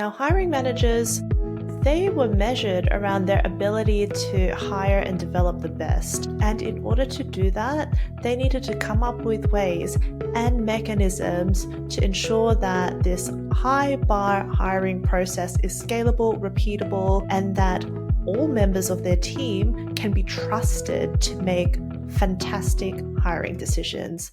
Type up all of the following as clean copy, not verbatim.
Now, hiring managers, they were measured around their ability to hire and develop the best. And in order to do that, they needed to come up with ways and mechanisms to ensure that this high bar hiring process is scalable, repeatable, and that all members of their team can be trusted to make fantastic hiring decisions.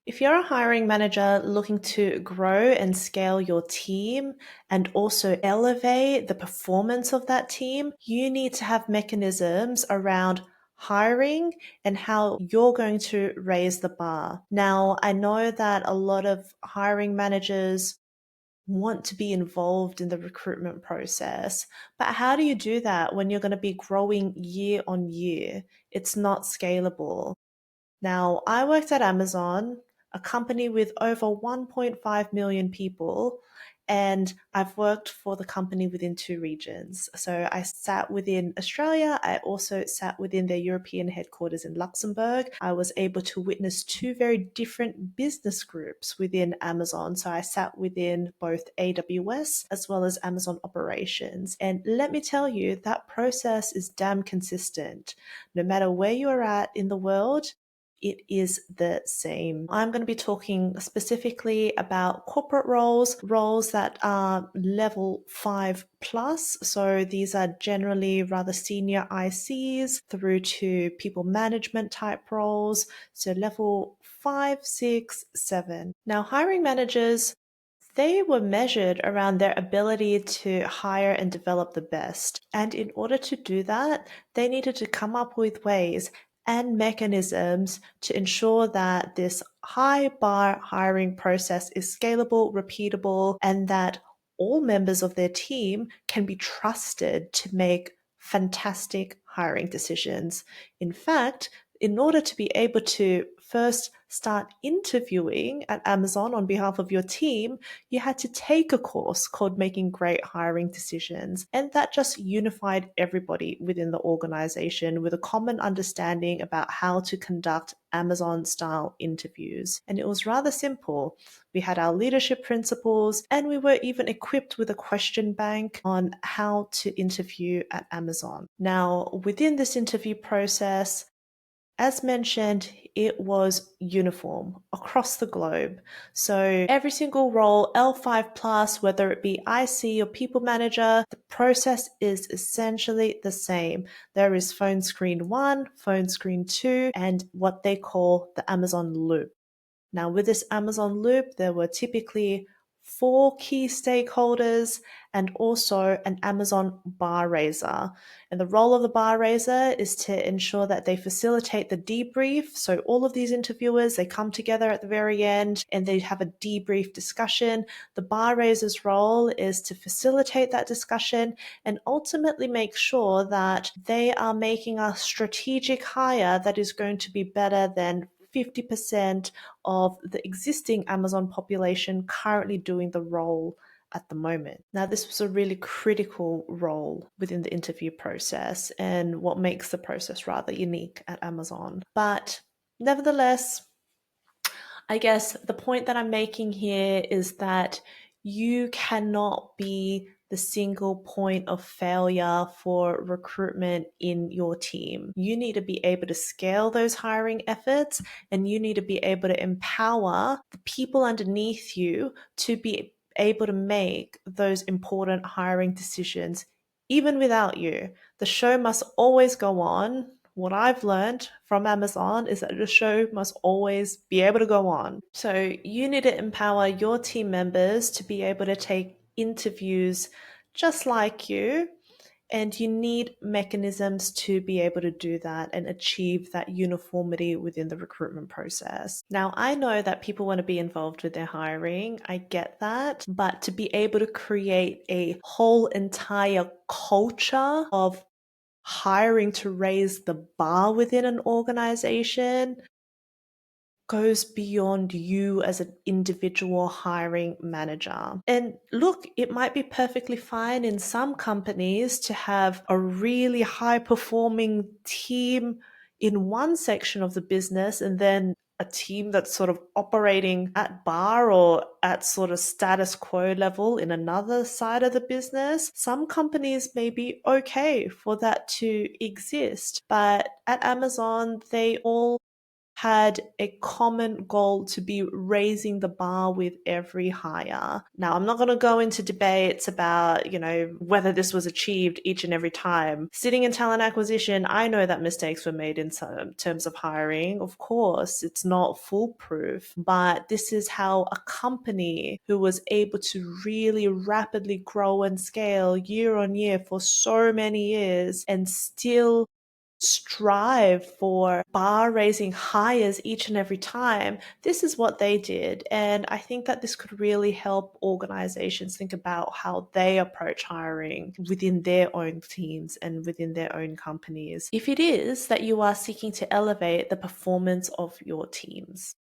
If you're a hiring manager looking to grow and scale your team and also elevate the performance of that team, you need to have mechanisms around hiring and how you're going to raise the bar. Now, I know that a lot of hiring managers want to be involved in the recruitment process, but how do you do that when you're going to be growing year on year? It's not scalable. Now, I worked at Amazon, a company with over 1.5 million people, and I've worked for the company within two regions. So I sat within Australia. I also sat within their European headquarters in Luxembourg. I was able to witness two very different business groups within Amazon. So I sat within both AWS as well as Amazon operations. And let me tell you, that process is damn consistent. No matter where you're at in the world, it is the same. I'm going to be talking specifically about corporate roles that are level 5 plus. So these are generally rather senior ICs through to people management type roles. So level 5, 6, 7. Now, hiring managers, they were measured around their ability to hire and develop the best. And in order to do that, they needed to come up with ways and mechanisms to ensure that this high bar hiring process is scalable, repeatable, and that all members of their team can be trusted to make fantastic hiring decisions. In fact, in order to be able to first start interviewing at Amazon on behalf of your team, you had to take a course called Making Great Hiring Decisions. And that just unified everybody within the organization with a common understanding about how to conduct Amazon style interviews. And it was rather simple. We had our leadership principles, and we were even equipped with a question bank on how to interview at Amazon. Now, within this interview process, as mentioned, it was uniform across the globe. So every single role, L5 plus, whether it be IC or people manager, the process is essentially the same. There is phone screen 1, phone screen 2, and what they call the Amazon loop. Now, with this Amazon loop, there were typically 4 key stakeholders and also an Amazon bar raiser. And the role of the bar raiser is to ensure that they facilitate the debrief. So all of these interviewers, they come together at the very end and they have a debrief discussion. The bar raiser's role is to facilitate that discussion and ultimately make sure that they are making a strategic hire that is going to be better than 50% of the existing Amazon population currently doing the role at the moment. Now, this was a really critical role within the interview process and what makes the process rather unique at Amazon. But nevertheless, I guess the point that I'm making here is that you cannot be the single point of failure for recruitment in your team. You need to be able to scale those hiring efforts, and you need to be able to empower the people underneath you to be able to make those important hiring decisions even without you. The show must always go on. What I've learned from Amazon is that the show must always be able to go on. So you need to empower your team members to be able to take interviews just like you, and you need mechanisms to be able to do that and achieve that uniformity within the recruitment process. Now, I know that people want to be involved with their hiring. I get that. But to be able to create a whole entire culture of hiring to raise the bar within an organization goes beyond you as an individual hiring manager. And look, it might be perfectly fine in some companies to have a really high performing team in one section of the business and then a team that's sort of operating at bar or at sort of status quo level in another side of the business, some companies may be okay for that to exist. But at Amazon, they all had a common goal to be raising the bar with every hire. Now, I'm not going to go into debates about, whether this was achieved each and every time. Sitting in talent acquisition, I know that mistakes were made in some terms of hiring. Of course, it's not foolproof, but this is how a company who was able to really rapidly grow and scale year on year for so many years and still strive for bar raising hires each and every time. This is what they did. And I think that this could really help organizations think about how they approach hiring within their own teams and within their own companies, if it is that you are seeking to elevate the performance of your teams.